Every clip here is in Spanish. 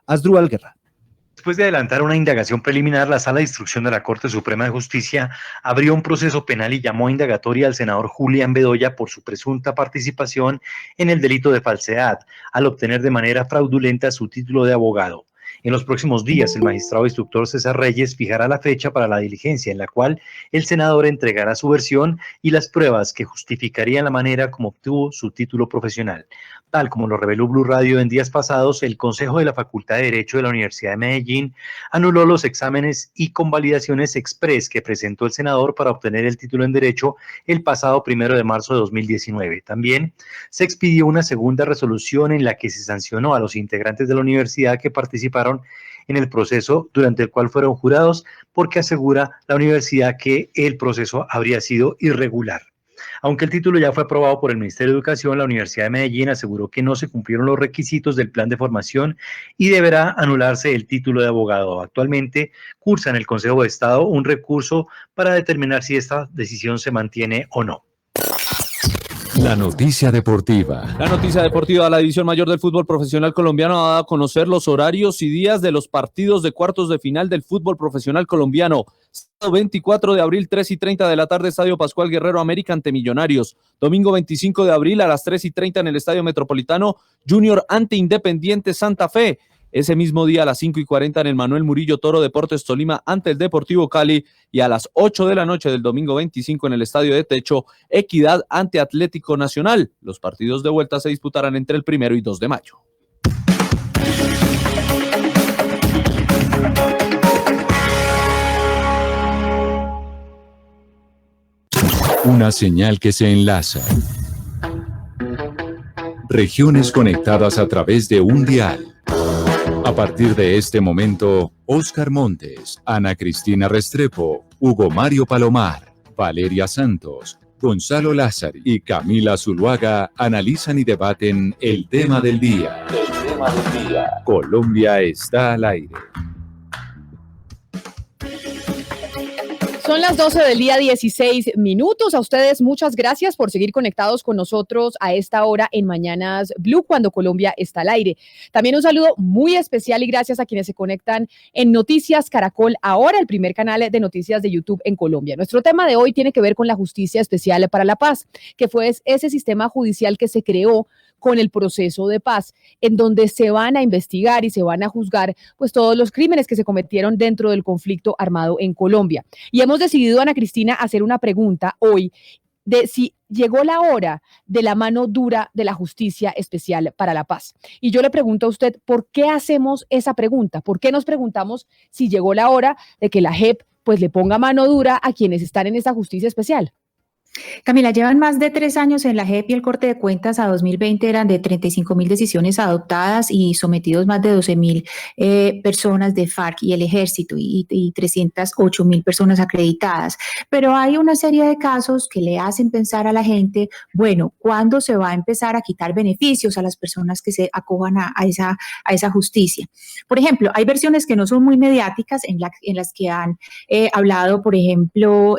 Asdrúbal Guerra. Después de adelantar una indagación preliminar, la Sala de Instrucción de la Corte Suprema de Justicia abrió un proceso penal y llamó a indagatoria al senador Julián Bedoya por su presunta participación en el delito de falsedad, al obtener de manera fraudulenta su título de abogado. En los próximos días, el magistrado instructor César Reyes fijará la fecha para la diligencia en la cual el senador entregará su versión y las pruebas que justificarían la manera como obtuvo su título profesional. Tal como lo reveló Blue Radio en días pasados, el Consejo de la Facultad de Derecho de la Universidad de Medellín anuló los exámenes y convalidaciones express que presentó el senador para obtener el título en Derecho el pasado 1 de marzo de 2019. También se expidió una segunda resolución en la que se sancionó a los integrantes de la universidad que participaron en el proceso durante el cual fueron jurados, porque asegura la universidad que el proceso habría sido irregular. Aunque el título ya fue aprobado por el Ministerio de Educación, la Universidad de Medellín aseguró que no se cumplieron los requisitos del plan de formación y deberá anularse el título de abogado. Actualmente cursa en el Consejo de Estado un recurso para determinar si esta decisión se mantiene o no. La noticia deportiva. La noticia deportiva, la división mayor del fútbol profesional colombiano ha dado a conocer los horarios y días de los partidos de cuartos de final del fútbol profesional colombiano. Sábado 24 de abril, 3:30 de la tarde, Estadio Pascual Guerrero América ante Millonarios. Domingo 25 de abril a las 3:30 en el Estadio Metropolitano, Junior ante Independiente Santa Fe. Ese mismo día a las 5:40 en el Manuel Murillo Toro Deportes Tolima ante el Deportivo Cali, y a las 8 de la noche del domingo 25 en el Estadio de Techo, Equidad ante Atlético Nacional. Los partidos de vuelta se disputarán entre el 1 y 2 de mayo. Una señal que se enlaza. Regiones conectadas a través de un dial. A partir de este momento, Óscar Montes, Ana Cristina Restrepo, Hugo Mario Palomar, Valeria Santos, Gonzalo Lázari y Camila Zuluaga analizan y debaten el tema del día. El tema del día. Colombia está al aire. Son las 12 del día, 16 minutos. A ustedes muchas gracias por seguir conectados con nosotros a esta hora en Mañanas Blue, cuando Colombia está al aire. También un saludo muy especial y gracias a quienes se conectan en Noticias Caracol, ahora el primer canal de noticias de YouTube en Colombia. Nuestro tema de hoy tiene que ver con la Justicia Especial para la Paz, que fue ese sistema judicial que se creó con el proceso de paz, en donde se van a investigar y se van a juzgar pues todos los crímenes que se cometieron dentro del conflicto armado en Colombia. Y hemos decidido, Ana Cristina, hacer una pregunta hoy de si llegó la hora de la mano dura de la Justicia Especial para la Paz. Y yo le pregunto a usted, ¿por qué hacemos esa pregunta? ¿Por qué nos preguntamos si llegó la hora de que la JEP pues le ponga mano dura a quienes están en esa Justicia Especial? Camila, llevan más de 3 años en la JEP y el corte de cuentas a 2020 eran de 35.000 decisiones adoptadas y sometidos más de 12.000 personas de FARC y el Ejército y 308.000 personas acreditadas. Pero hay una serie de casos que le hacen pensar a la gente, bueno, ¿cuándo se va a empezar a quitar beneficios a las personas que se acojan a esa justicia? Por ejemplo, hay versiones que no son muy mediáticas en las que han hablado, por ejemplo,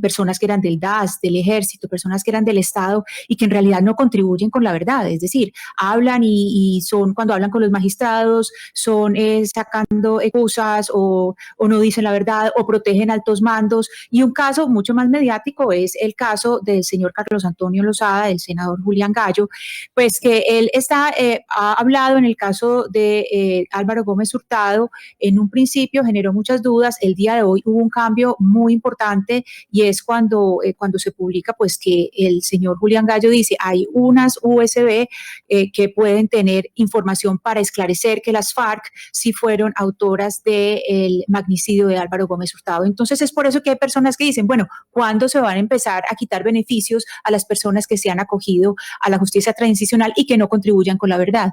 personas que eran del DAS, del Ejército, personas que eran del Estado y que en realidad no contribuyen con la verdad, es decir, hablan y son, cuando hablan con los magistrados, son sacando excusas o no dicen la verdad o protegen altos mandos. Y un caso mucho más mediático es el caso del señor Carlos Antonio Lozada, del senador Julián Gallo, pues que él ha hablado en el caso de Álvaro Gómez Hurtado. En un principio generó muchas dudas, el día de hoy hubo un cambio muy importante y es cuando se publica pues que el señor Julián Gallo dice hay unas USB que pueden tener información para esclarecer que las FARC sí fueron autoras del magnicidio de Álvaro Gómez Hurtado. Entonces es por eso que hay personas que dicen, bueno, ¿cuándo se van a empezar a quitar beneficios a las personas que se han acogido a la justicia transicional y que no contribuyan con la verdad?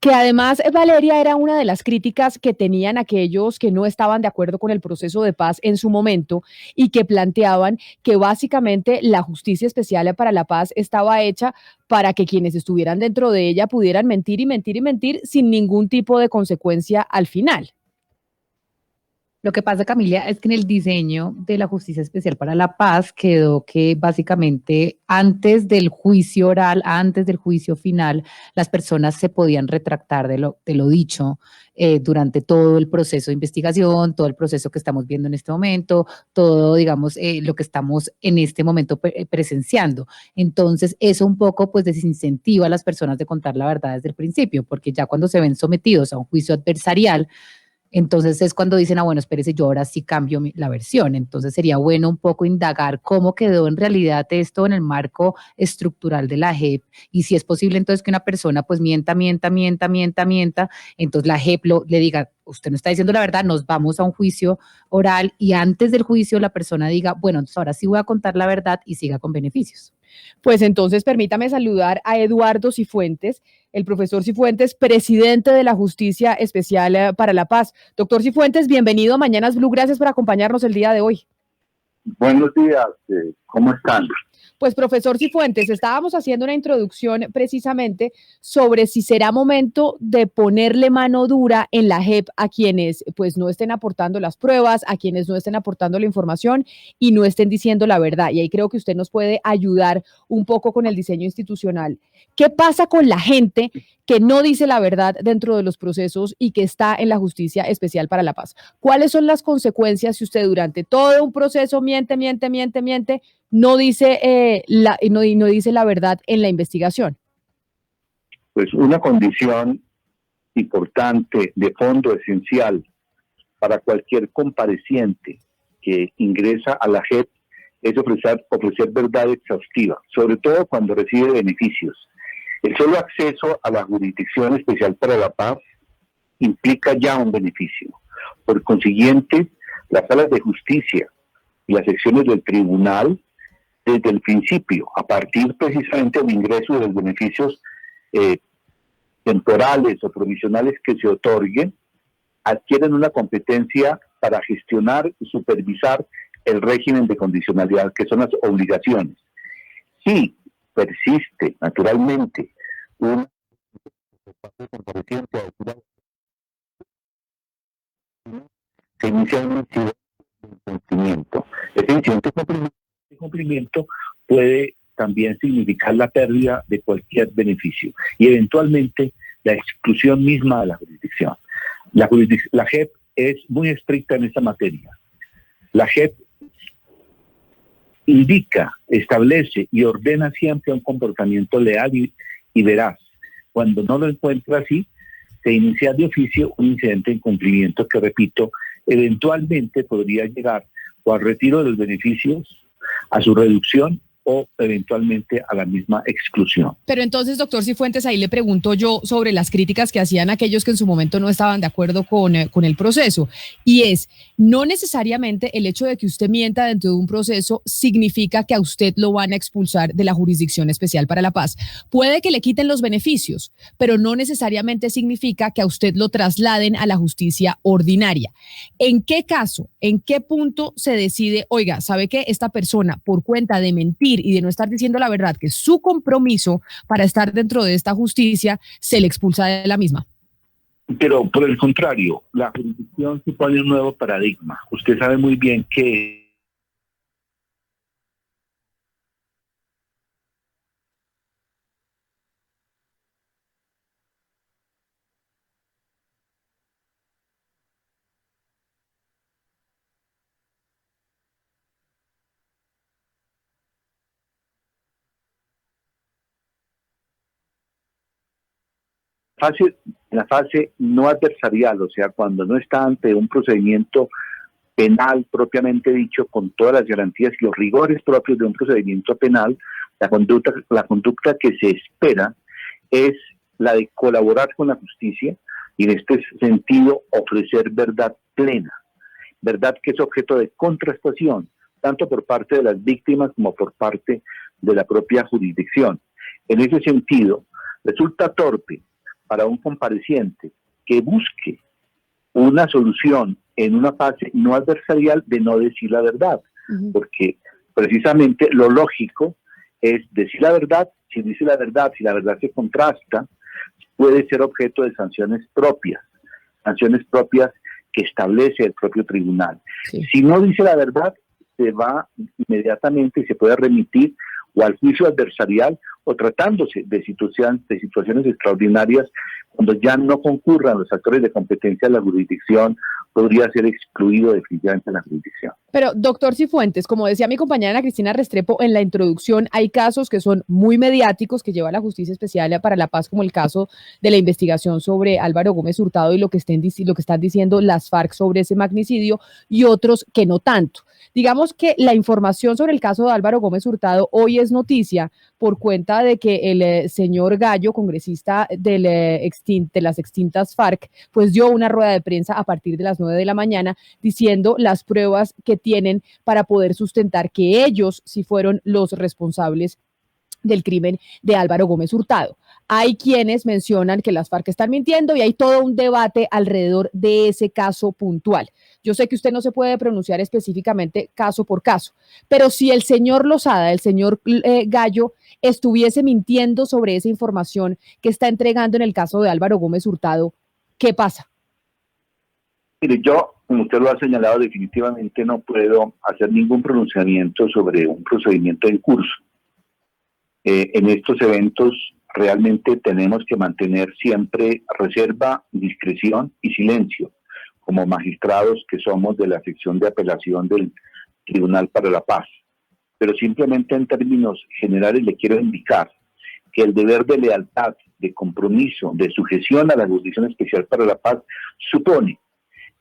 Que además, Valeria, era una de las críticas que tenían aquellos que no estaban de acuerdo con el proceso de paz en su momento y que planteaban que básicamente la Justicia Especial para la Paz estaba hecha para que quienes estuvieran dentro de ella pudieran mentir y mentir y mentir sin ningún tipo de consecuencia al final. Lo que pasa, Camila, es que en el diseño de la Justicia Especial para la Paz quedó que básicamente antes del juicio oral, antes del juicio final, las personas se podían retractar de lo dicho durante todo el proceso de investigación, todo el proceso que estamos viendo en este momento, todo, digamos, lo que estamos en este momento presenciando. Entonces, eso un poco pues desincentiva a las personas de contar la verdad desde el principio, porque ya cuando se ven sometidos a un juicio adversarial, entonces es cuando dicen, bueno, espérese, yo ahora sí cambio la versión. Entonces sería bueno un poco indagar cómo quedó en realidad esto en el marco estructural de la JEP y si es posible entonces que una persona pues mienta, entonces la JEP le diga, usted no está diciendo la verdad, nos vamos a un juicio oral y antes del juicio la persona diga, bueno, entonces ahora sí voy a contar la verdad y siga con beneficios. Pues entonces permítame saludar a Eduardo Cifuentes, el profesor Cifuentes, presidente de la Justicia Especial para la Paz. Doctor Cifuentes, bienvenido a Mañanas Blue, gracias por acompañarnos el día de hoy. Buenos días, ¿cómo están? Pues profesor Cifuentes, estábamos haciendo una introducción precisamente sobre si será momento de ponerle mano dura en la JEP a quienes pues no estén aportando las pruebas, a quienes no estén aportando la información y no estén diciendo la verdad. Y ahí creo que usted nos puede ayudar un poco con el diseño institucional. ¿Qué pasa con la gente que no dice la verdad dentro de los procesos y que está en la Justicia Especial para la Paz? ¿Cuáles son las consecuencias si usted durante todo un proceso miente, no dice, no dice la verdad en la investigación? Pues una condición importante, de fondo esencial para cualquier compareciente que ingresa a la JEP es ofrecer verdad exhaustiva, sobre todo cuando recibe beneficios. El solo acceso a la Jurisdicción Especial para la Paz implica ya un beneficio. Por consiguiente, las salas de justicia y las secciones del tribunal, desde el principio, a partir precisamente del ingreso de los beneficios temporales o provisionales que se otorguen, adquieren una competencia para gestionar y supervisar el régimen de condicionalidad, que son las obligaciones. Si persiste, naturalmente, un compareciente se inicia un incidente de incumplimiento. Ese incidente de cumplimiento puede también significar la pérdida de cualquier beneficio y eventualmente la exclusión misma de la jurisdicción. La JEP es muy estricta en esta materia. La JEP indica, establece y ordena siempre un comportamiento leal y veraz. Cuando no lo encuentra así, se inicia de oficio un incidente de incumplimiento que, repito, eventualmente podría llegar o al retiro de los beneficios, a su reducción o eventualmente a la misma exclusión. Pero entonces, doctor Cifuentes, ahí le pregunto yo sobre las críticas que hacían aquellos que en su momento no estaban de acuerdo con el proceso. Y es, no necesariamente el hecho de que usted mienta dentro de un proceso significa que a usted lo van a expulsar de la Jurisdicción Especial para la Paz. Puede que le quiten los beneficios, pero no necesariamente significa que a usted lo trasladen a la justicia ordinaria. ¿En qué caso, en qué punto se decide, oiga, ¿sabe qué? Esta persona, por cuenta de mentir y de no estar diciendo la verdad, que su compromiso para estar dentro de esta justicia, se le expulsa de la misma? Pero por el contrario, la jurisdicción supone un nuevo paradigma. Usted sabe muy bien que la fase no adversarial, o sea, cuando no está ante un procedimiento penal propiamente dicho, con todas las garantías y los rigores propios de un procedimiento penal, la conducta que se espera es la de colaborar con la justicia y en este sentido ofrecer verdad plena, verdad que es objeto de contrastación, tanto por parte de las víctimas como por parte de la propia jurisdicción. En ese sentido, resulta torpe para un compareciente que busque una solución en una fase no adversarial de no decir la verdad, porque precisamente lo lógico es decir la verdad. Si dice la verdad, si la verdad se contrasta, puede ser objeto de sanciones propias que establece el propio tribunal. Sí. Si no dice la verdad, se va inmediatamente y se puede remitir o al juicio adversarial o tratándose de situaciones extraordinarias, cuando ya no concurran los actores de competencia de la jurisdicción, podría ser excluido definitivamente de la jurisdicción. Pero, doctor Cifuentes, como decía mi compañera Ana Cristina Restrepo en la introducción, hay casos que son muy mediáticos que lleva la Justicia Especial para la Paz, como el caso de la investigación sobre Álvaro Gómez Hurtado y lo que están diciendo las FARC sobre ese magnicidio, y otros que no tanto. Digamos que la información sobre el caso de Álvaro Gómez Hurtado hoy es noticia por cuenta de que el señor Gallo, congresista de las extintas FARC, pues dio una rueda de prensa a partir de las 9 de la mañana diciendo las pruebas que tienen para poder sustentar que ellos sí fueron los responsables del crimen de Álvaro Gómez Hurtado. Hay quienes mencionan que las FARC están mintiendo y hay todo un debate alrededor de ese caso puntual. Yo sé que usted no se puede pronunciar específicamente caso por caso, pero si el señor Lozada, el señor Gallo, estuviese mintiendo sobre esa información que está entregando en el caso de Álvaro Gómez Hurtado, ¿qué pasa? Mire, yo, como usted lo ha señalado, definitivamente no puedo hacer ningún pronunciamiento sobre un procedimiento en curso. En estos eventos realmente tenemos que mantener siempre reserva, discreción y silencio, como magistrados que somos de la sección de apelación del Tribunal para la Paz. Pero simplemente en términos generales le quiero indicar que el deber de lealtad, de compromiso, de sujeción a la Jurisdicción Especial para la Paz supone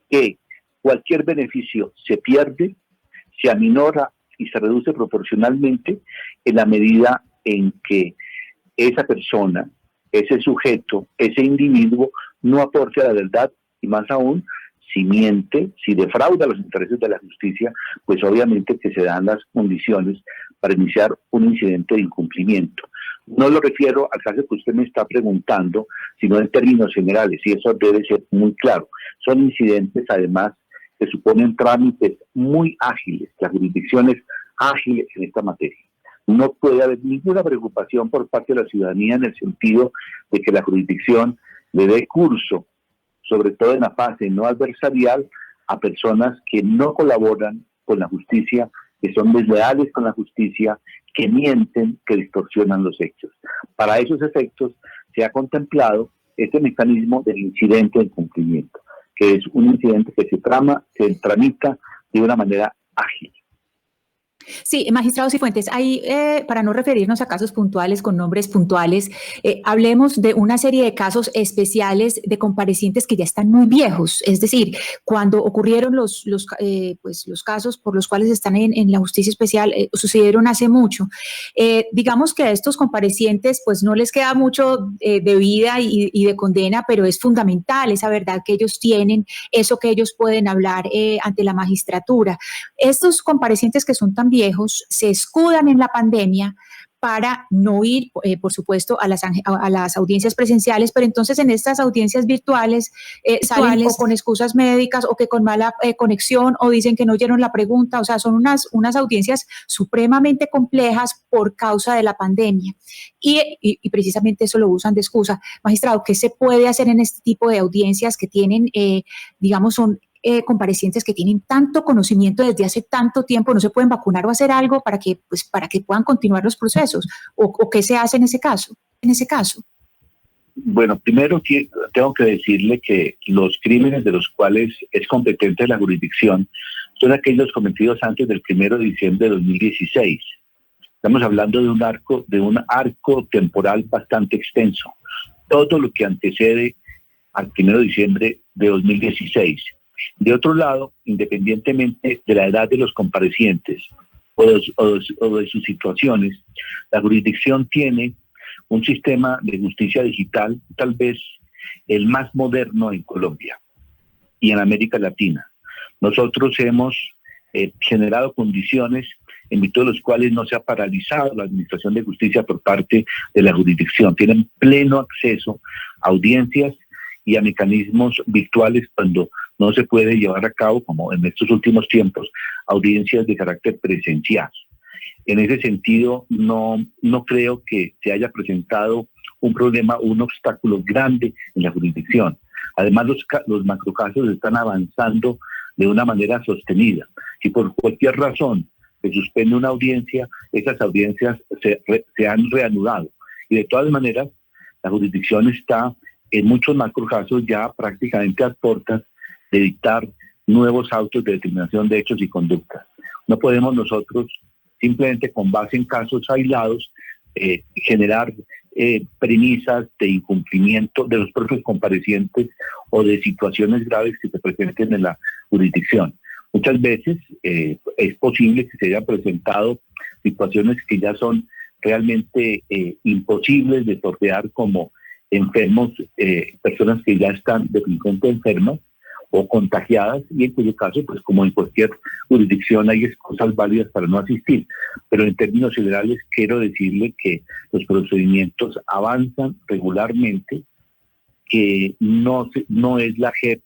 que cualquier beneficio se pierde, se aminora y se reduce proporcionalmente en la medida en que esa persona, ese sujeto, ese individuo no aporte a la verdad, y más aún, si miente, si defrauda los intereses de la justicia, pues obviamente que se dan las condiciones para iniciar un incidente de incumplimiento. No lo refiero al caso que usted me está preguntando, sino en términos generales, y eso debe ser muy claro. Son incidentes, además, que suponen trámites muy ágiles. La jurisdicción es ágil en esta materia. No puede haber ninguna preocupación por parte de la ciudadanía en el sentido de que la jurisdicción le dé curso, sobre todo en la fase no adversarial, a personas que no colaboran con la justicia, que son desleales con la justicia, que mienten, que distorsionan los hechos. Para esos efectos se ha contemplado este mecanismo del incidente de cumplimiento, que es un incidente que se tramita de una manera ágil. Sí, magistrado Cifuentes, ahí para no referirnos a casos puntuales con nombres puntuales, hablemos de una serie de casos especiales de comparecientes que ya están muy viejos, es decir, cuando ocurrieron los casos por los cuales están en la justicia especial, sucedieron hace mucho. Digamos que a estos comparecientes pues no les queda mucho de vida y de condena, pero es fundamental esa verdad que ellos tienen, eso que ellos pueden hablar ante la magistratura. Estos comparecientes que son tan viejos se escudan en la pandemia para no ir, por supuesto, a las audiencias presenciales, pero entonces en estas audiencias virtuales salen o con excusas médicas o que con mala conexión o dicen que no oyeron la pregunta, o sea, son unas audiencias supremamente complejas por causa de la pandemia y precisamente eso lo usan de excusa. Magistrado, ¿qué se puede hacer en este tipo de audiencias que tienen, digamos, son comparecientes que tienen tanto conocimiento desde hace tanto tiempo, no se pueden vacunar o hacer algo para que puedan continuar los procesos? ¿O qué se hace en ese caso? Bueno, primero tengo que decirle que los crímenes de los cuales es competente la jurisdicción son aquellos cometidos antes del 1 de diciembre de 2016. Estamos hablando de un arco temporal bastante extenso. Todo lo que antecede al 1 de diciembre de 2016. De otro lado, independientemente de la edad de los comparecientes o de sus situaciones, la jurisdicción tiene un sistema de justicia digital tal vez el más moderno en Colombia y en América Latina. Nosotros hemos generado condiciones en virtud de las cuales no se ha paralizado la administración de justicia por parte de la jurisdicción. Tienen pleno acceso a audiencias y a mecanismos virtuales cuando no se puede llevar a cabo, como en estos últimos tiempos, audiencias de carácter presencial. En ese sentido, no creo que se haya presentado un problema, un obstáculo grande en la jurisdicción. Además, los macrocasos están avanzando de una manera sostenida. Si por cualquier razón se suspende una audiencia, esas audiencias se han reanudado. Y de todas maneras, la jurisdicción está en muchos macrocasos ya prácticamente a puertas de dictar nuevos autos de determinación de hechos y conductas. No podemos nosotros, simplemente con base en casos aislados, generar premisas de incumplimiento de los propios comparecientes o de situaciones graves que se presenten en la jurisdicción. Muchas veces es posible que se hayan presentado situaciones que ya son realmente imposibles de sortear como enfermos, personas que ya están definitivamente enfermas o contagiadas, y en cuyo caso, pues como en cualquier jurisdicción hay excusas válidas para no asistir. Pero en términos generales quiero decirle que los procedimientos avanzan regularmente, que no es la JEP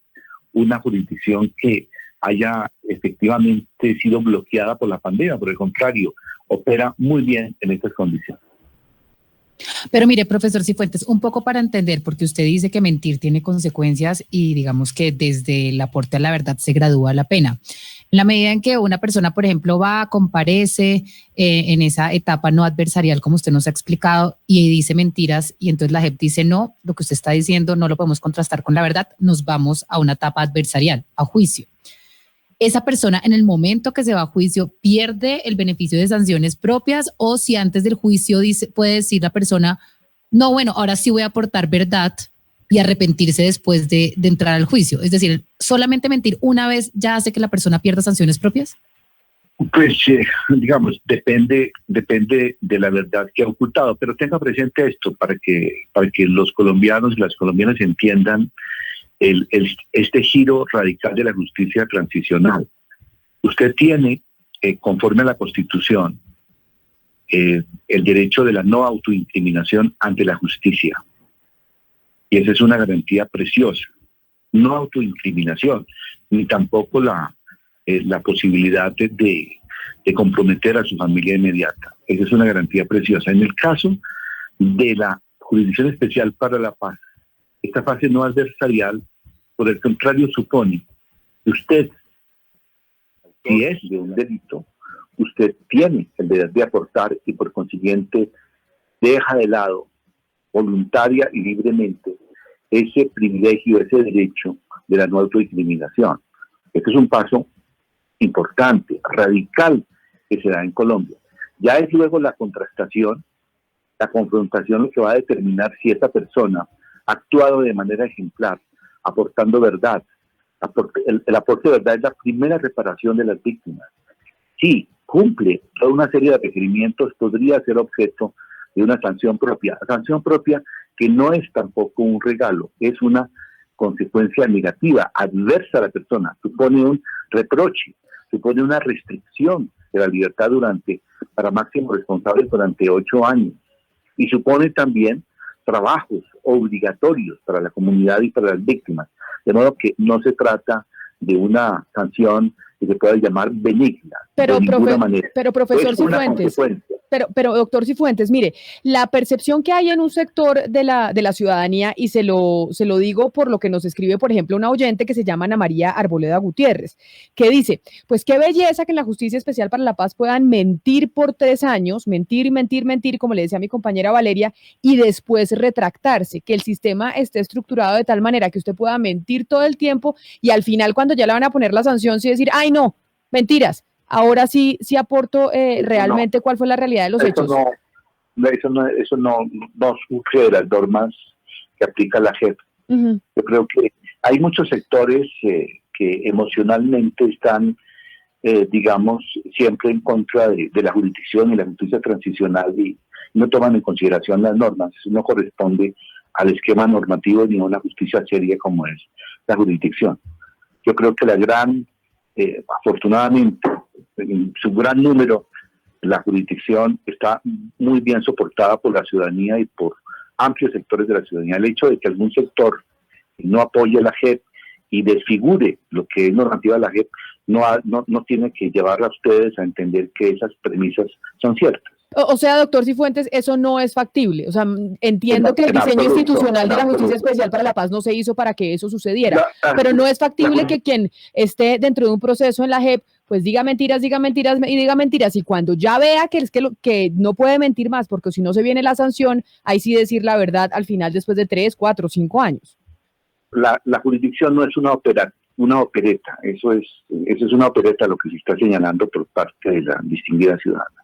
una jurisdicción que haya efectivamente sido bloqueada por la pandemia, por el contrario, opera muy bien en estas condiciones. Pero mire, profesor Cifuentes, un poco para entender, porque usted dice que mentir tiene consecuencias y digamos que desde el aporte a la verdad se gradúa la pena. En la medida en que una persona, por ejemplo, comparece en esa etapa no adversarial, como usted nos ha explicado, y dice mentiras, y entonces la JEP dice no, lo que usted está diciendo no lo podemos contrastar con la verdad, nos vamos a una etapa adversarial, a juicio. ¿Esa persona en el momento que se va a juicio pierde el beneficio de sanciones propias, o si antes del juicio puede decir la persona, no, bueno, ahora sí voy a aportar verdad y arrepentirse después de entrar al juicio? Es decir, ¿solamente mentir una vez ya hace que la persona pierda sanciones propias? Pues, digamos, depende de la verdad que ha ocultado, pero tenga presente esto para que los colombianos y las colombianas entiendan este giro radical de la justicia transicional. Usted tiene, conforme a la Constitución, el derecho de la no autoincriminación ante la justicia. Y esa es una garantía preciosa. No autoincriminación, ni tampoco la posibilidad de comprometer a su familia inmediata. Esa es una garantía preciosa. En el caso de la Jurisdicción Especial para la Paz, esta fase no adversarial, por el contrario, supone que usted, si es de un delito, usted tiene el deber de aportar y por consiguiente deja de lado voluntaria y libremente ese privilegio, ese derecho de la no autoincriminación. Este es un paso importante, radical, que se da en Colombia. Ya es luego la contrastación, la confrontación lo que va a determinar si esa persona ha actuado de manera ejemplar, aportando verdad. El aporte de verdad es la primera reparación de las víctimas. Si cumple toda una serie de requerimientos, podría ser objeto de una sanción propia que no es tampoco un regalo, es una consecuencia negativa, adversa a la persona, supone un reproche, supone una restricción de la libertad para máximo responsable durante 8 años, y supone también trabajos obligatorios para la comunidad y para las víctimas, de modo que no se trata de una sanción que se pueda llamar benigna, de ninguna manera. Pero profesor Cifuentes, pero doctor Cifuentes, mire, la percepción que hay en un sector de la ciudadanía, y se lo digo por lo que nos escribe, por ejemplo, una oyente que se llama Ana María Arboleda Gutiérrez, que dice, pues qué belleza que en la Justicia Especial para la Paz puedan mentir por 3 años, mentir, como le decía mi compañera Valeria, y después retractarse, que el sistema esté estructurado de tal manera que usted pueda mentir todo el tiempo y al final cuando ya le van a poner la sanción, sí decir, ay no, mentiras. Ahora sí aporto realmente cuál fue la realidad de los hechos. Eso no surge de las normas que aplica la JEP. Uh-huh. Yo creo que hay muchos sectores que emocionalmente están, digamos, siempre en contra de la jurisdicción y la justicia transicional y no toman en consideración las normas. Eso no corresponde al esquema normativo ni a una justicia seria como es la jurisdicción. Yo creo que afortunadamente, en su gran número, la jurisdicción está muy bien soportada por la ciudadanía y por amplios sectores de la ciudadanía. El hecho de que algún sector no apoye la JEP y desfigure lo que es normativa de la JEP no tiene que llevar a ustedes a entender que esas premisas son ciertas. O sea, doctor Cifuentes, eso no es factible. O sea, entiendo que el diseño institucional de la Justicia Especial para la Paz no se hizo para que eso sucediera, pero no es factible que quien esté dentro de un proceso en la JEP, pues diga mentiras y diga mentiras, y cuando ya vea que no puede mentir más, porque si no se viene la sanción, ahí sí decir la verdad al final después de 3, 4, 5 años. La jurisdicción no es una opereta, eso es una opereta lo que se está señalando por parte de la distinguida ciudadana.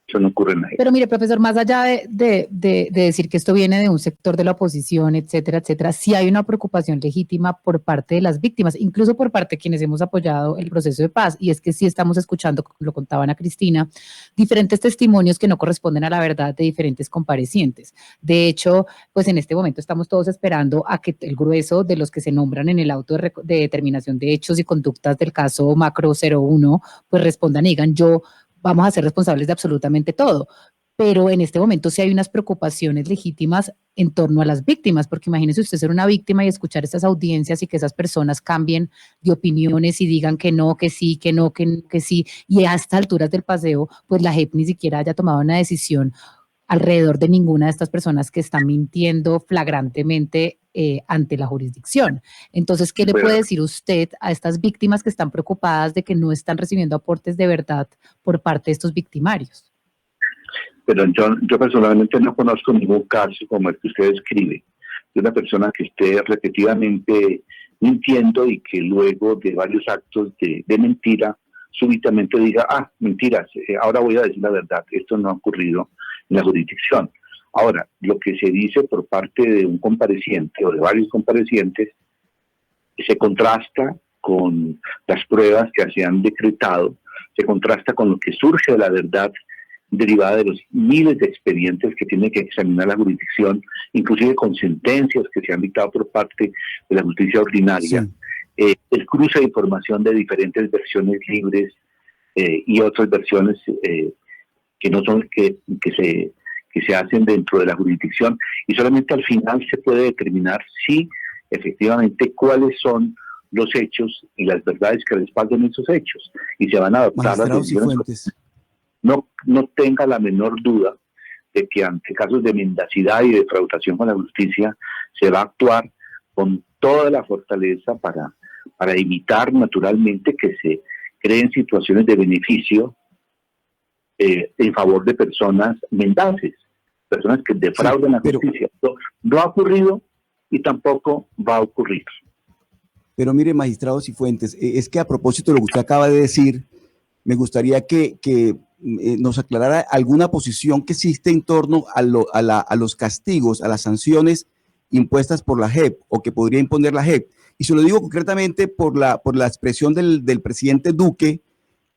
Eso no ocurre en la JEP. Pero mire, profesor, más allá de decir que esto viene de un sector de la oposición, etcétera, sí hay una preocupación legítima por parte de las víctimas, incluso por parte de quienes hemos apoyado el proceso de paz, y es que sí estamos escuchando, como lo contaba Ana Cristina, diferentes testimonios que no corresponden a la verdad de diferentes comparecientes. De hecho, pues en este momento estamos todos esperando a que el grueso de los que se nombran en el auto de determinación de hechos y conductas del caso Macro 01, pues respondan y digan, vamos a ser responsables de absolutamente todo. Pero en este momento sí hay unas preocupaciones legítimas en torno a las víctimas, porque imagínese usted ser una víctima y escuchar estas audiencias y que esas personas cambien de opiniones y digan que no, que sí, que no, que sí, y a estas alturas del paseo, pues la JEP ni siquiera haya tomado una decisión alrededor de ninguna de estas personas que están mintiendo flagrantemente ante la jurisdicción. Entonces, ¿qué le puede decir usted a estas víctimas que están preocupadas de que no están recibiendo aportes de verdad por parte de estos victimarios? Pero yo personalmente no conozco ningún caso como el que usted describe, de una persona que esté repetidamente mintiendo y que luego de varios actos de mentira, súbitamente diga, mentiras, ahora voy a decir la verdad. Esto no ha ocurrido en la jurisdicción. Ahora, lo que se dice por parte de un compareciente o de varios comparecientes se contrasta con las pruebas que se han decretado, se contrasta con lo que surge de la verdad derivada de los miles de expedientes que tiene que examinar la jurisdicción, inclusive con sentencias que se han dictado por parte de la justicia ordinaria. Sí. El cruce de información de diferentes versiones libres y otras versiones que no son que se hacen dentro de la jurisdicción, y solamente al final se puede determinar si efectivamente cuáles son los hechos y las verdades que respaldan esos hechos, y se van a adoptar las decisiones. No tenga la menor duda de que ante casos de mendacidad y defraudación con la justicia se va a actuar con toda la fortaleza para evitar naturalmente que se creen situaciones de beneficio en favor de personas mendaces, personas que defraudan la justicia. No ha ocurrido y tampoco va a ocurrir. Pero mire, magistrado Cifuentes, es que a propósito de lo que usted acaba de decir, me gustaría que nos aclarara alguna posición que existe en torno a los castigos, a las sanciones impuestas por la JEP o que podría imponer la JEP. Y se lo digo concretamente por la expresión del presidente Duque,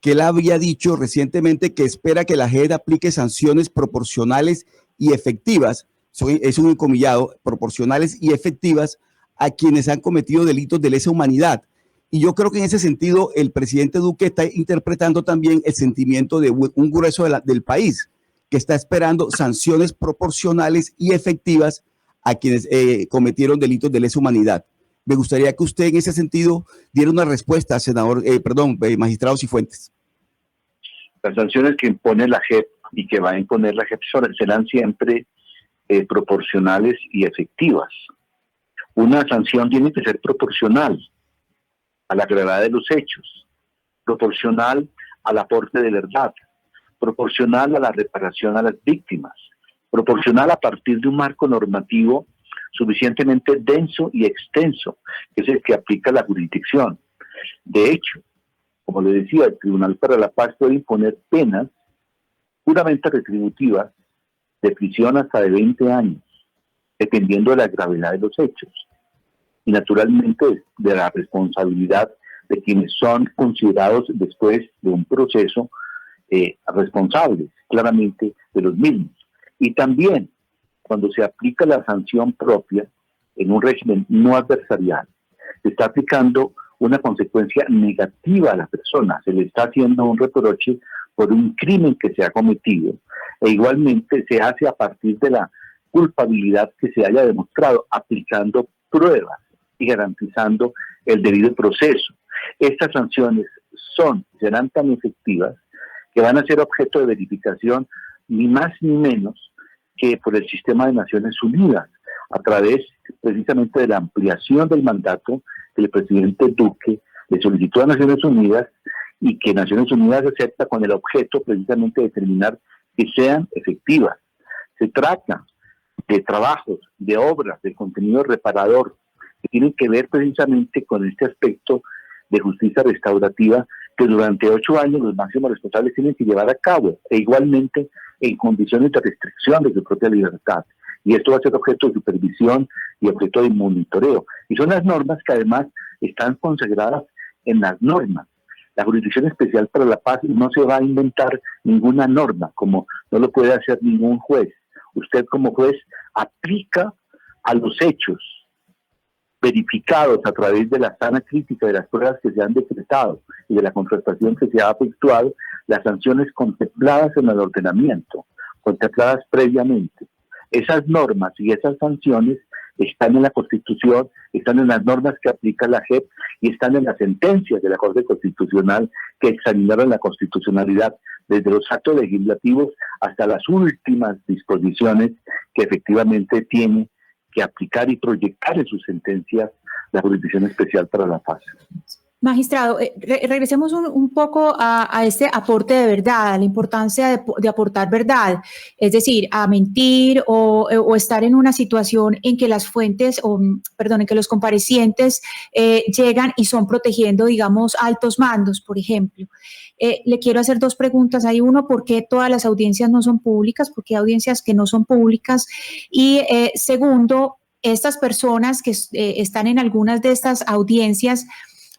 que él había dicho recientemente que espera que la JEP aplique sanciones proporcionales y efectivas, es un encomillado, proporcionales y efectivas a quienes han cometido delitos de lesa humanidad. Y yo creo que en ese sentido el presidente Duque está interpretando también el sentimiento de un grueso del país, que está esperando sanciones proporcionales y efectivas a quienes cometieron delitos de lesa humanidad. Me gustaría que usted en ese sentido diera una respuesta, magistrado Cifuentes. Las sanciones que impone la JEP y que va a imponer la JEP serán siempre proporcionales y efectivas. Una sanción tiene que ser proporcional a la gravedad de los hechos, proporcional al aporte de verdad, proporcional a la reparación a las víctimas, proporcional a partir de un marco normativo suficientemente denso y extenso, que es el que aplica la jurisdicción. De hecho, como le decía, el Tribunal para la Paz puede imponer penas puramente retributivas de prisión hasta de 20 años, dependiendo de la gravedad de los hechos y naturalmente de la responsabilidad de quienes son considerados después de un proceso responsables claramente de los mismos. Y también cuando se aplica la sanción propia en un régimen no adversarial, se está aplicando una consecuencia negativa a la persona, se le está haciendo un reproche por un crimen que se ha cometido, e igualmente se hace a partir de la culpabilidad que se haya demostrado, aplicando pruebas y garantizando el debido proceso. Estas sanciones serán tan efectivas que van a ser objeto de verificación ni más ni menos que por el sistema de Naciones Unidas, a través precisamente de la ampliación del mandato que el presidente Duque le solicitó a Naciones Unidas y que Naciones Unidas acepta con el objeto precisamente de determinar que sean efectivas. Se trata de trabajos, de obras, de contenido reparador, que tienen que ver precisamente con este aspecto de justicia restaurativa que durante 8 años los máximos responsables tienen que llevar a cabo, e igualmente en condiciones de restricción de su propia libertad. Y esto va a ser objeto de supervisión y objeto de monitoreo. Y son las normas que además están consagradas en las normas. La Jurisdicción Especial para la Paz no se va a inventar ninguna norma, como no lo puede hacer ningún juez. Usted como juez aplica a los hechos verificados a través de la sana crítica de las pruebas que se han decretado y de la contratación que se ha efectuado, las sanciones contempladas en el ordenamiento, contempladas previamente. Esas normas y esas sanciones están en la Constitución, están en las normas que aplica la JEP y están en las sentencias de la Corte Constitucional que examinaron la constitucionalidad desde los actos legislativos hasta las últimas disposiciones que efectivamente tiene que aplicar y proyectar en sus sentencias la Jurisdicción Especial para la Paz. Magistrado, regresemos un poco a este aporte de verdad, a la importancia de aportar verdad, es decir, a mentir o estar en una situación en que las fuentes, en que los comparecientes llegan y son protegiendo, digamos, altos mandos, por ejemplo. Le quiero hacer 2 preguntas. Hay uno, ¿por qué todas las audiencias no son públicas? ¿Por qué hay audiencias que no son públicas? Y segundo, estas personas que están en algunas de estas audiencias,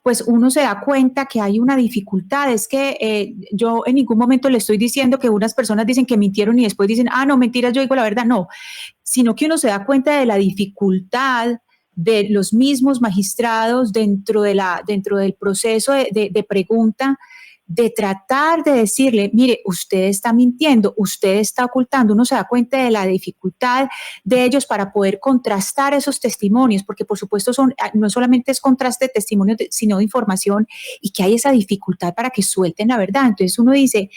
pues uno se da cuenta que hay una dificultad. Es que yo en ningún momento le estoy diciendo que unas personas dicen que mintieron y después dicen, no, mentiras, yo digo la verdad. No, sino que uno se da cuenta de la dificultad de los mismos magistrados dentro del proceso de pregunta, de tratar de decirle, mire, usted está mintiendo, usted está ocultando. Uno se da cuenta de la dificultad de ellos para poder contrastar esos testimonios, porque por supuesto no solamente es contraste de testimonios, sino de información, y que hay esa dificultad para que suelten la verdad. Entonces uno dice,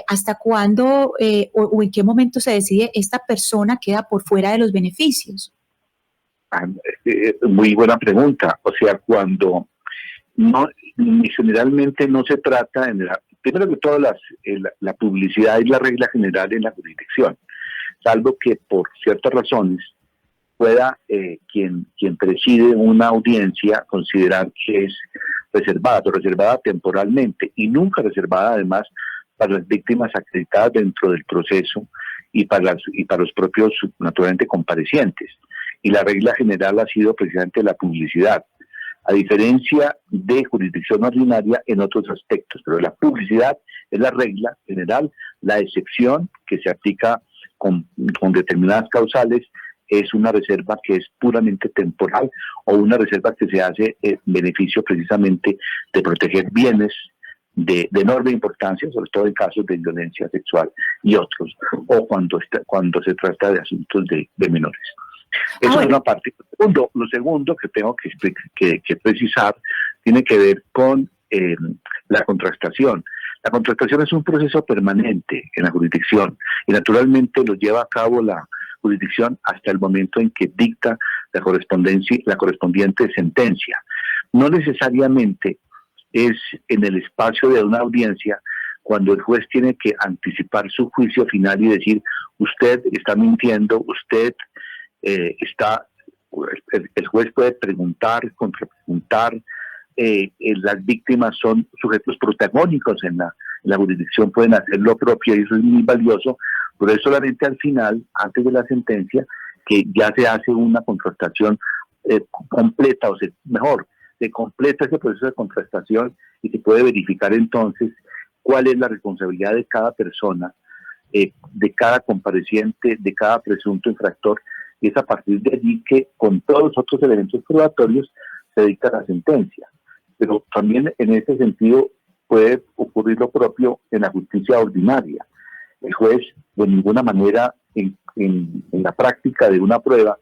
¿hasta cuándo o en qué momento se decide esta persona queda por fuera de los beneficios? Muy buena pregunta. O sea, cuando generalmente no se trata, primero que todo, la publicidad es la regla general en la jurisdicción, salvo que por ciertas razones pueda quien preside una audiencia considerar que es reservada, pero reservada temporalmente y nunca reservada además para las víctimas acreditadas dentro del proceso y para los propios, naturalmente, comparecientes. Y la regla general ha sido precisamente la publicidad, a diferencia de jurisdicción ordinaria en otros aspectos, pero la publicidad es la regla general. La excepción que se aplica con determinadas causales es una reserva que es puramente temporal o una reserva que se hace en beneficio precisamente de proteger bienes de enorme importancia, sobre todo en casos de violencia sexual y otros, o cuando se trata de asuntos de menores. Eso es una parte. Lo segundo que tengo que precisar tiene que ver con la contrastación. La contrastación es un proceso permanente en la jurisdicción y naturalmente lo lleva a cabo la jurisdicción hasta el momento en que dicta la correspondiente sentencia. No necesariamente es en el espacio de una audiencia cuando el juez tiene que anticipar su juicio final y decir, usted está mintiendo, usted el juez puede preguntar, contrapreguntar. Las víctimas son sujetos protagónicos en la jurisdicción, pueden hacer lo propio y eso es muy valioso, pero es solamente al final, antes de la sentencia, que ya se hace una contrastación completa, se completa ese proceso de contrastación y se puede verificar entonces cuál es la responsabilidad de cada persona, de cada compareciente, de cada presunto infractor. Y es a partir de allí que, con todos los otros elementos probatorios, se dicta la sentencia. Pero también en ese sentido puede ocurrir lo propio en la justicia ordinaria. El juez, de ninguna manera, en la práctica de una prueba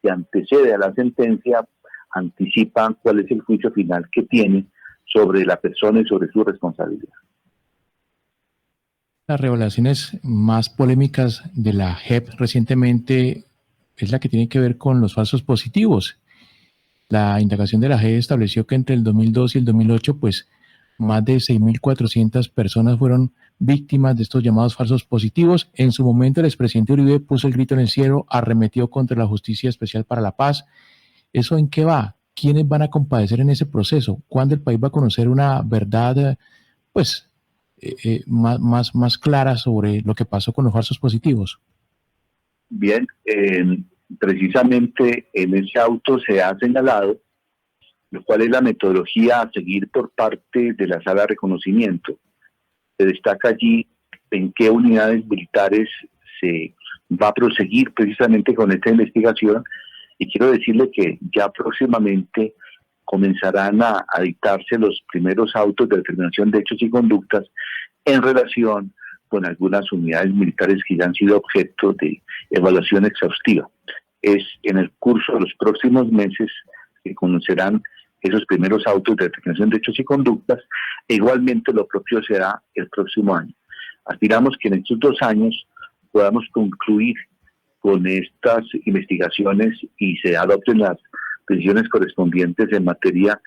que antecede a la sentencia, anticipa cuál es el juicio final que tiene sobre la persona y sobre su responsabilidad. Las revelaciones más polémicas de la JEP recientemente es la que tiene que ver con los falsos positivos. La indagación de la JEP estableció que entre el 2002 y el 2008, pues más de 6.400 personas fueron víctimas de estos llamados falsos positivos. En su momento, el expresidente Uribe puso el grito en el cielo, arremetió contra la Justicia Especial para la Paz. ¿Eso en qué va? ¿Quiénes van a compadecer en ese proceso? ¿Cuándo el país va a conocer una verdad, pues, más clara sobre lo que pasó con los falsos positivos? Bien, precisamente en ese auto se ha señalado lo cual es la metodología a seguir por parte de la sala de reconocimiento. Se destaca allí en qué unidades militares se va a proseguir precisamente con esta investigación, y quiero decirle que ya próximamente comenzarán a dictarse los primeros autos de determinación de hechos y conductas en relación con algunas unidades militares que ya han sido objeto de evaluación exhaustiva. Es en el curso de los próximos meses que conocerán esos primeros autos de determinación de hechos y conductas, e igualmente lo propio será el próximo año. Aspiramos que en estos 2 años podamos concluir con estas investigaciones y se adopten las decisiones correspondientes en materia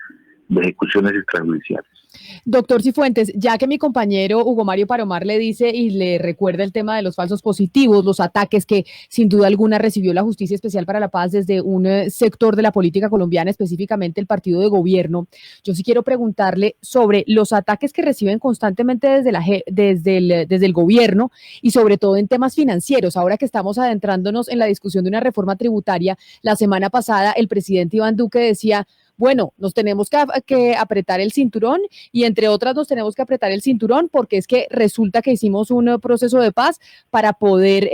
de ejecuciones extrajudiciales. Doctor Cifuentes, ya que mi compañero Hugo Mario Palomar le dice y le recuerda el tema de los falsos positivos, los ataques que sin duda alguna recibió la Justicia Especial para la Paz desde un sector de la política colombiana, específicamente el partido de gobierno, yo sí quiero preguntarle sobre los ataques que reciben constantemente desde el gobierno y sobre todo en temas financieros. Ahora que estamos adentrándonos en la discusión de una reforma tributaria, la semana pasada el presidente Iván Duque decía: bueno, nos tenemos que apretar el cinturón, y entre otras nos tenemos que apretar el cinturón porque es que resulta que hicimos un proceso de paz para poder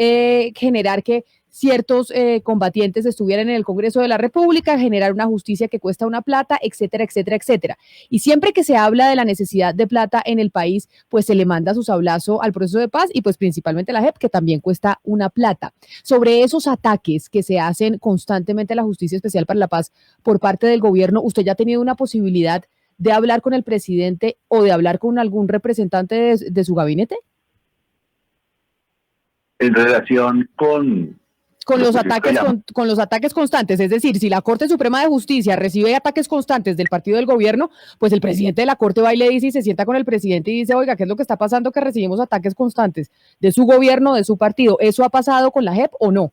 generar que ciertos combatientes estuvieran en el Congreso de la República, generar una justicia que cuesta una plata, etcétera, etcétera, etcétera. Y siempre que se habla de la necesidad de plata en el país, pues se le manda su sablazo al proceso de paz y pues principalmente a la JEP, que también cuesta una plata. Sobre esos ataques que se hacen constantemente a la Justicia Especial para la Paz por parte del gobierno, ¿usted ya ha tenido una posibilidad de hablar con el presidente o de hablar con algún representante de su gabinete? En relación con los ataques constantes, es decir, si la Corte Suprema de Justicia recibe ataques constantes del partido del gobierno, pues el presidente de la Corte va y le dice y se sienta con el presidente y dice: oiga, ¿qué es lo que está pasando que recibimos ataques constantes de su gobierno, de su partido? ¿Eso ha pasado con la JEP o no?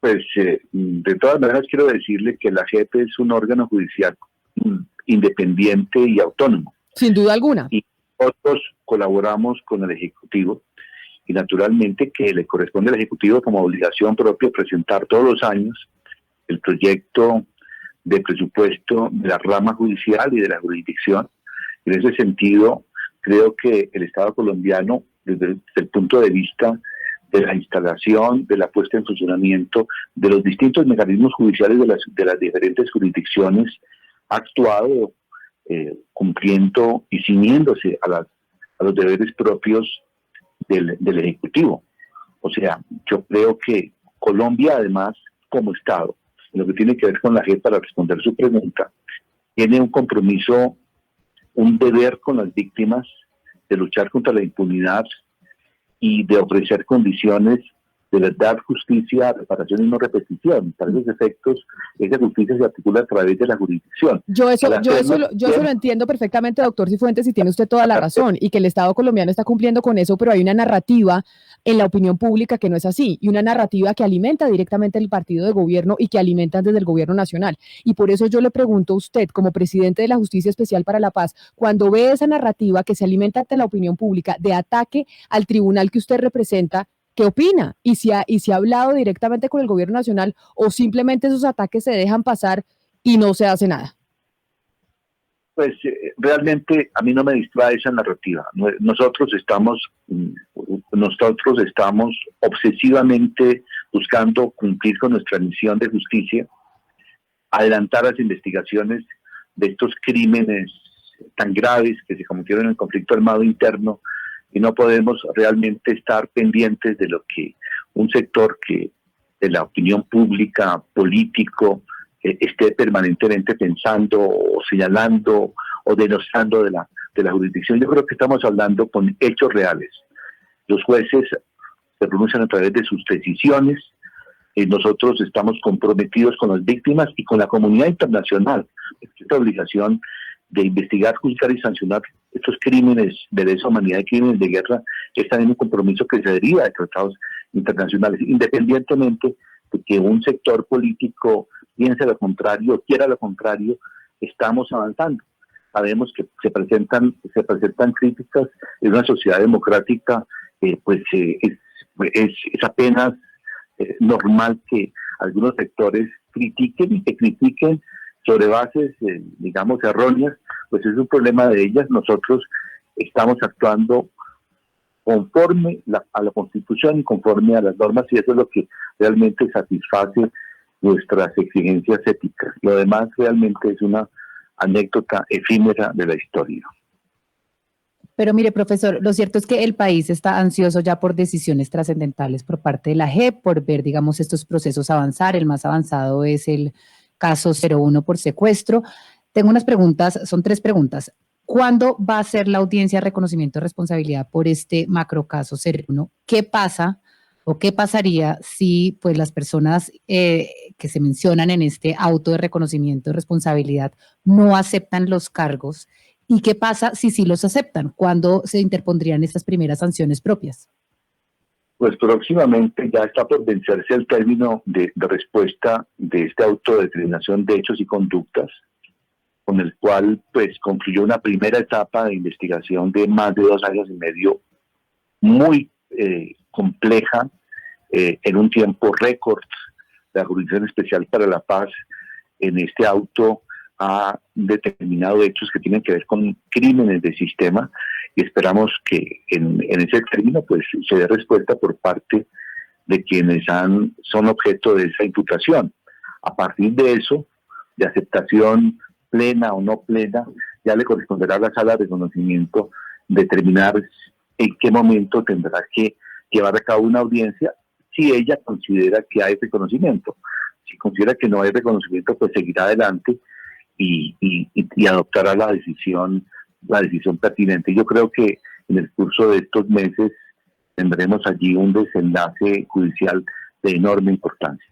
Pues de todas maneras quiero decirle que la JEP es un órgano judicial independiente y autónomo. Sin duda alguna. Y nosotros colaboramos con el Ejecutivo, y naturalmente que le corresponde al Ejecutivo como obligación propia presentar todos los años el proyecto de presupuesto de la rama judicial y de la jurisdicción. En ese sentido, creo que el Estado colombiano, desde el punto de vista de la instalación, de la puesta en funcionamiento de los distintos mecanismos judiciales de las diferentes jurisdicciones, ha actuado cumpliendo y ciñéndose a los deberes propios del Ejecutivo. O sea, yo creo que Colombia, además, como Estado, en lo que tiene que ver con la JEP, para responder su pregunta, tiene un compromiso, un deber con las víctimas de luchar contra la impunidad y de ofrecer condiciones de verdad, justicia, reparación y no repetición. Para esos efectos, esa justicia se articula a través de la jurisdicción. Yo eso lo entiendo perfectamente, doctor Cifuentes, y tiene usted toda la razón, y que el Estado colombiano está cumpliendo con eso, pero hay una narrativa en la opinión pública que no es así, y una narrativa que alimenta directamente el partido de gobierno y que alimentan desde el gobierno nacional. Y por eso yo le pregunto a usted, como presidente de la Justicia Especial para la Paz, cuando ve esa narrativa que se alimenta ante la opinión pública de ataque al tribunal que usted representa, ¿qué opina? ¿Y si ha hablado directamente con el gobierno nacional, o simplemente esos ataques se dejan pasar y no se hace nada? Pues realmente a mí no me distrae esa narrativa. Nosotros estamos obsesivamente buscando cumplir con nuestra misión de justicia, adelantar las investigaciones de estos crímenes tan graves que se cometieron en el conflicto armado interno, y no podemos realmente estar pendientes de lo que un sector de la opinión pública, político, esté permanentemente pensando o señalando o denostando de la jurisdicción. Yo creo que estamos hablando con hechos reales. Los jueces se pronuncian a través de sus decisiones. Nosotros estamos comprometidos con las víctimas y con la comunidad internacional. Esta obligación de investigar, juzgar y sancionar estos crímenes de lesa humanidad y crímenes de guerra es también un compromiso que se deriva de tratados internacionales, independientemente de que un sector político piense lo contrario o quiera lo contrario. Estamos avanzando. Sabemos que se presentan críticas en una sociedad democrática, es apenas normal que algunos sectores critiquen y que critiquen sobre bases, digamos, erróneas, pues es un problema de ellas. Nosotros estamos actuando conforme a la Constitución y conforme a las normas, y eso es lo que realmente satisface nuestras exigencias éticas. Lo demás realmente es una anécdota efímera de la historia. Pero mire, profesor, lo cierto es que el país está ansioso ya por decisiones trascendentales por parte de la JEP, por ver, digamos, estos procesos avanzar. El más avanzado es el caso 01 por secuestro. Tengo unas preguntas, son 3 preguntas. ¿Cuándo va a ser la audiencia de reconocimiento de responsabilidad por este macrocaso 01? ¿Qué pasa o qué pasaría si pues las personas que se mencionan en este auto de reconocimiento de responsabilidad no aceptan los cargos? ¿Y qué pasa si sí los aceptan? ¿Cuándo se interpondrían estas primeras sanciones propias? Pues próximamente ya está por vencerse el término de respuesta de este auto de determinación de hechos y conductas, con el cual pues concluyó una primera etapa de investigación de más de 2 años y medio, muy compleja, en un tiempo récord. La Jurisdicción Especial para la Paz en este auto ha determinado hechos que tienen que ver con crímenes de sistema, y esperamos que en ese término pues se dé respuesta por parte de quienes son objeto de esa imputación. A partir de eso, de aceptación plena o no plena, ya le corresponderá a la sala de reconocimiento determinar en qué momento tendrá que llevar a cabo una audiencia, si ella considera que hay reconocimiento. Si considera que no hay reconocimiento, pues seguirá adelante y adoptará la decisión pertinente. Yo creo que en el curso de estos meses tendremos allí un desenlace judicial de enorme importancia.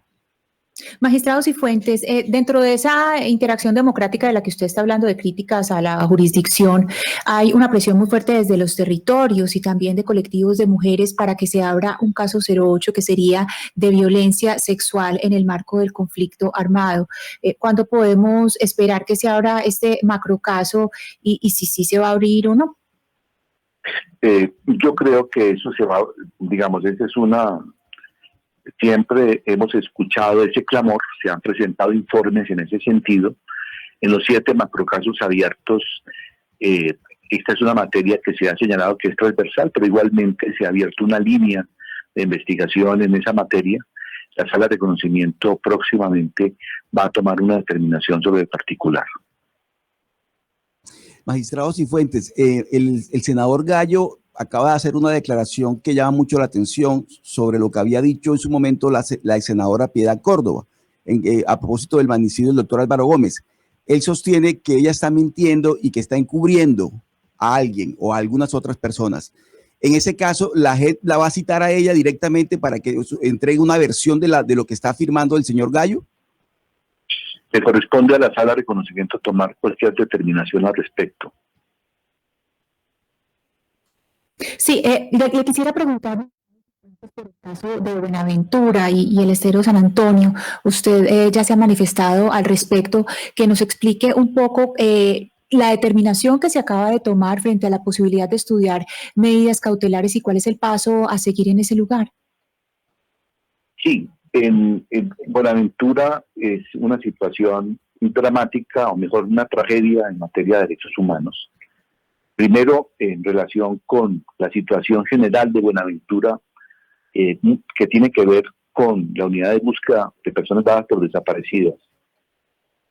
Magistrados y Fuentes, dentro de esa interacción democrática de la que usted está hablando, de críticas a la jurisdicción, hay una presión muy fuerte desde los territorios y también de colectivos de mujeres para que se abra un caso 08 que sería de violencia sexual en el marco del conflicto armado. ¿Cuándo podemos esperar que se abra este macrocaso y si sí se va a abrir o no? Yo creo que eso se va, digamos, esa es una... Siempre hemos escuchado ese clamor, se han presentado informes en ese sentido. En los 7 macrocasos abiertos, esta es una materia que se ha señalado que es transversal, pero igualmente se ha abierto una línea de investigación en esa materia. La sala de reconocimiento próximamente va a tomar una determinación sobre el particular. Magistrados y Fuentes, el senador Gallo acaba de hacer una declaración que llama mucho la atención sobre lo que había dicho en su momento la ex senadora Piedad Córdoba, a propósito del magnicidio del doctor Álvaro Gómez. Él sostiene que ella está mintiendo y que está encubriendo a alguien o a algunas otras personas. En ese caso, la JEP la va a citar a ella directamente para que entregue una versión de lo que está afirmando el señor Gallo. Le corresponde a la sala de reconocimiento tomar cualquier determinación al respecto. Sí, le quisiera preguntar por el caso de Buenaventura y el Estero San Antonio. Usted ya se ha manifestado al respecto, que nos explique un poco la determinación que se acaba de tomar frente a la posibilidad de estudiar medidas cautelares y cuál es el paso a seguir en ese lugar. Sí, en Buenaventura es una situación dramática, o mejor, una tragedia en materia de derechos humanos. Primero, en relación con la situación general de Buenaventura, que tiene que ver con la unidad de búsqueda de personas dadas por desaparecidas,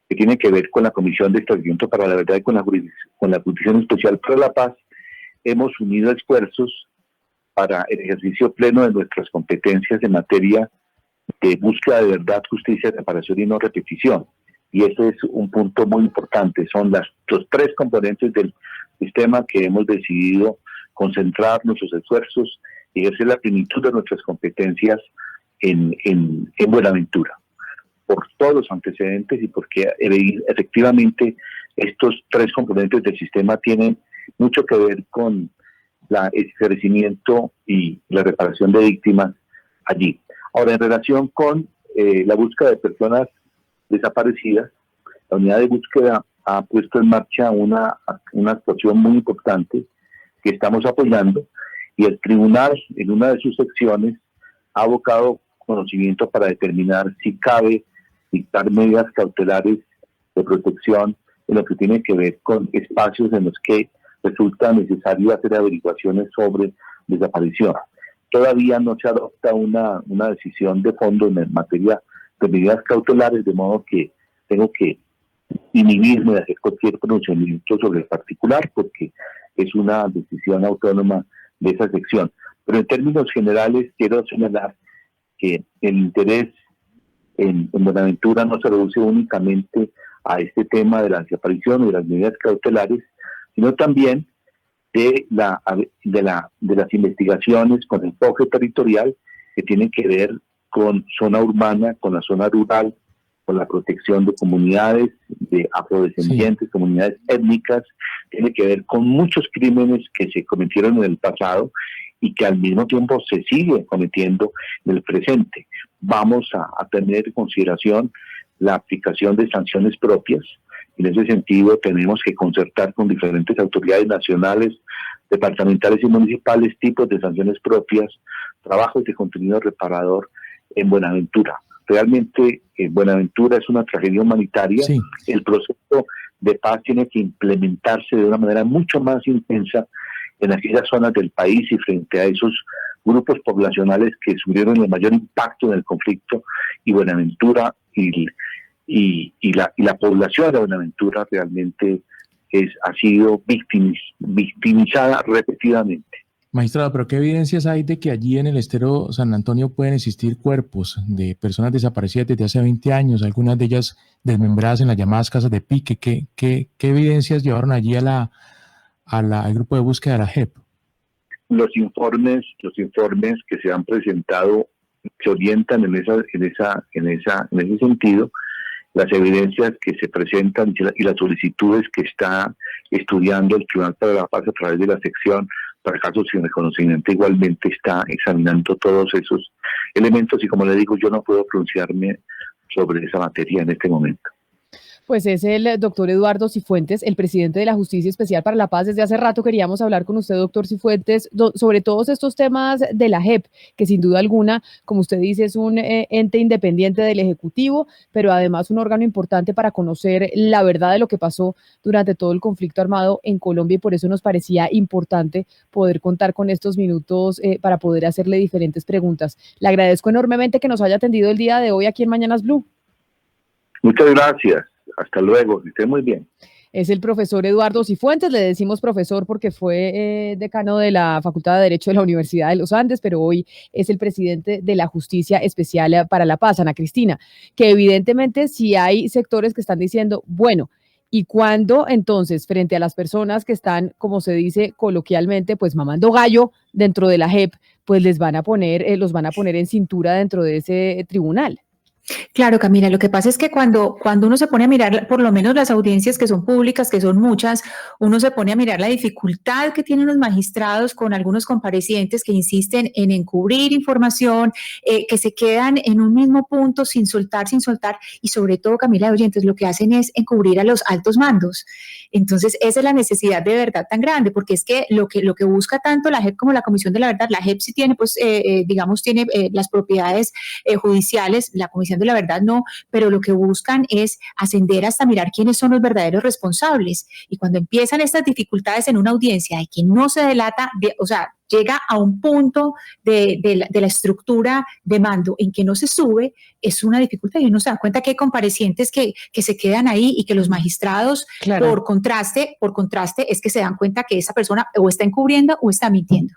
que tiene que ver con la Comisión de Esclarecimiento para la Verdad y con la Jurisdicción Especial para la Paz. Hemos unido esfuerzos para el ejercicio pleno de nuestras competencias en materia de búsqueda de verdad, justicia, reparación y no repetición. Y ese es un punto muy importante. Son los 3 componentes del sistema que hemos decidido concentrar nuestros esfuerzos ejercer la plenitud de nuestras competencias en Buenaventura, por todos los antecedentes y porque efectivamente estos tres componentes del sistema tienen mucho que ver con el esclarecimiento y la reparación de víctimas allí. Ahora, en relación con la búsqueda de personas desaparecidas, la unidad de búsqueda ha puesto en marcha una actuación muy importante que estamos apoyando, y el tribunal, en una de sus secciones, ha abocado conocimiento para determinar si cabe dictar medidas cautelares de protección en lo que tiene que ver con espacios en los que resulta necesario hacer averiguaciones sobre desaparición. Todavía no se adopta una decisión de fondo en materia de medidas cautelares, de modo que tengo que inhibirme de hacer cualquier pronunciamiento sobre el particular, porque es una decisión autónoma de esa sección. Pero en términos generales quiero señalar que el interés en Buenaventura no se reduce únicamente a este tema de la desaparición y de las medidas cautelares, sino también de las investigaciones con enfoque territorial que tienen que ver con zona urbana, con la zona rural, con la protección de comunidades de afrodescendientes, sí, comunidades étnicas. Tiene que ver con muchos crímenes que se cometieron en el pasado y que al mismo tiempo se siguen cometiendo en el presente. Vamos a tener en consideración la aplicación de sanciones propias. En ese sentido, tenemos que concertar con diferentes autoridades nacionales, departamentales y municipales tipos de sanciones propias, trabajos de contenido reparador en Buenaventura. Realmente Buenaventura es una tragedia humanitaria. Sí. El proceso de paz tiene que implementarse de una manera mucho más intensa en aquellas zonas del país y frente a esos grupos poblacionales que sufrieron el mayor impacto en el conflicto, y Buenaventura y la población de Buenaventura realmente ha sido victimizada repetidamente. Magistrado, pero ¿qué evidencias hay de que allí en el estero San Antonio pueden existir cuerpos de personas desaparecidas desde hace 20 años, algunas de ellas desmembradas en las llamadas casas de pique? ¿Qué evidencias llevaron allí al grupo de búsqueda de la JEP? Los informes que se han presentado se orientan en ese sentido. Las evidencias que se presentan y las solicitudes que está estudiando el Tribunal para la Paz a través de la sección para casos sin reconocimiento igualmente está examinando todos esos elementos, y como le digo, yo no puedo pronunciarme sobre esa materia en este momento. Pues es el doctor Eduardo Cifuentes, el presidente de la Justicia Especial para la Paz. Desde hace rato queríamos hablar con usted, doctor Cifuentes, sobre todos estos temas de la JEP, que sin duda alguna, como usted dice, es un ente independiente del Ejecutivo, pero además un órgano importante para conocer la verdad de lo que pasó durante todo el conflicto armado en Colombia, y por eso nos parecía importante poder contar con estos minutos para poder hacerle diferentes preguntas. Le agradezco enormemente que nos haya atendido el día de hoy aquí en Mañanas Blue. Muchas gracias. Hasta luego, que esté muy bien. Es el profesor Eduardo Cifuentes, le decimos profesor porque fue decano de la Facultad de Derecho de la Universidad de los Andes, pero hoy es el presidente de la Justicia Especial para la Paz, Ana Cristina, que evidentemente si hay sectores que están diciendo, bueno, ¿y cuándo entonces frente a las personas que están, como se dice coloquialmente, pues mamando gallo dentro de la JEP, pues los van a poner en cintura dentro de ese tribunal? Claro, Camila, lo que pasa es que cuando uno se pone a mirar por lo menos las audiencias que son públicas, que son muchas, uno se pone a mirar la dificultad que tienen los magistrados con algunos comparecientes que insisten en encubrir información, que se quedan en un mismo punto sin soltar, y sobre todo, Camila de oyentes, lo que hacen es encubrir a los altos mandos. Entonces, esa es la necesidad de verdad tan grande, porque es que lo que busca tanto la JEP como la Comisión de la Verdad, la JEP sí tiene, pues, tiene las propiedades judiciales, la Comisión de la Verdad no, pero lo que buscan es ascender hasta mirar quiénes son los verdaderos responsables. Y cuando empiezan estas dificultades en una audiencia de que no se delata, llega a un punto de la estructura de mando en que no se sube, es una dificultad, y uno se da cuenta que hay comparecientes que se quedan ahí, y que los magistrados, claro, por contraste, es que se dan cuenta que esa persona o está encubriendo o está mintiendo.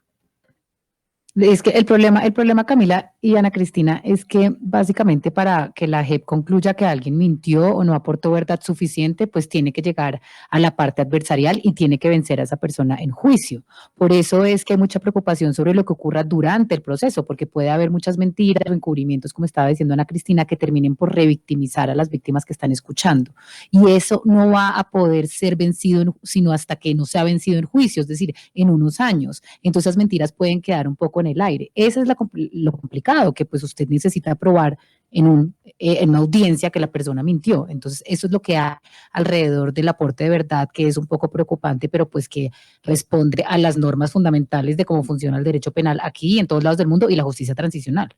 Es que el problema, Camila y Ana Cristina, es que básicamente para que la JEP concluya que alguien mintió o no aportó verdad suficiente, pues tiene que llegar a la parte adversarial y tiene que vencer a esa persona en juicio. Por eso es que hay mucha preocupación sobre lo que ocurra durante el proceso, porque puede haber muchas mentiras o encubrimientos, como estaba diciendo Ana Cristina, que terminen por revictimizar a las víctimas que están escuchando. Y eso no va a poder ser vencido sino hasta que no sea vencido en juicio, es decir, en unos años. Entonces esas mentiras pueden quedar un poco en el aire. Ese es lo complicado, que pues usted necesita probar en una audiencia que la persona mintió. Entonces eso es lo que hay alrededor del aporte de verdad, que es un poco preocupante, pero pues que responde a las normas fundamentales de cómo funciona el derecho penal aquí y en todos lados del mundo y la justicia transicional.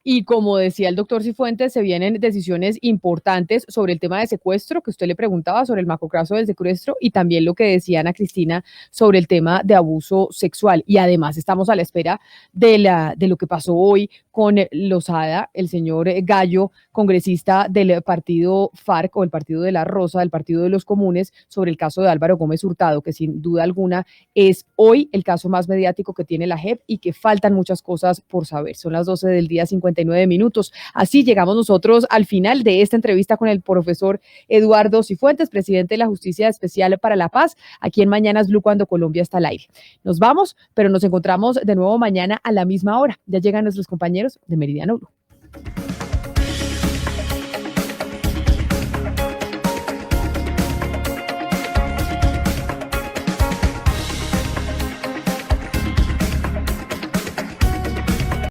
Y como decía el doctor Cifuentes, se vienen decisiones importantes sobre el tema de secuestro, que usted le preguntaba sobre el macrocraso del secuestro, y también lo que decía Ana Cristina sobre el tema de abuso sexual. Y además estamos a la espera de lo que pasó hoy con Lozada, el señor Gallo, congresista del partido FARC o el Partido de la Rosa, del Partido de los Comunes, sobre el caso de Álvaro Gómez Hurtado, que sin duda alguna es hoy el caso más mediático que tiene la JEP y que faltan muchas cosas por saber. Son las 12 del día, 59 minutos. Así llegamos nosotros al final de esta entrevista con el profesor Eduardo Cifuentes, presidente de la Justicia Especial para la Paz, aquí en Mañanas Blue cuando Colombia está al aire. Nos vamos, pero nos encontramos de nuevo mañana a la misma hora. Ya llegan nuestros compañeros de Meridiano Blue.